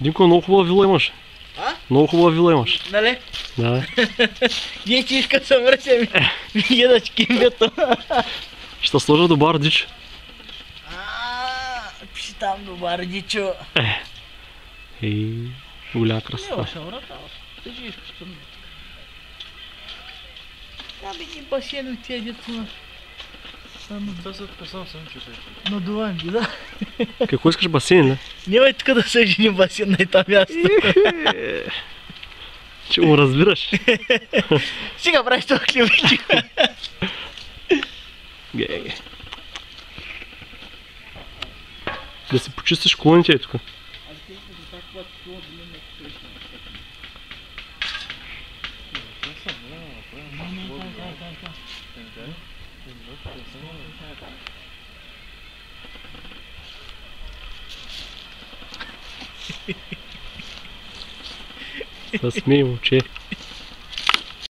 Димко, много хубава вила имаш. А? Много хубава вила имаш. Нали? Да. Ние че иска да се върся ми гедачки името. Ще сложа до Бардич. Пиши там до Бардичо. Голяма красота. Не, съм врата. Ти живеш по стъмно. Там един басейн от тия дето на... Това са сам чутай. На Дуанги, да. Какво искаш, басейн, ли? Няма и тук да се жени басейн на това място. Че му разбираш. Сега правиш това климики. Ге. Да си почистиш колоните е тук. Да смей, момче.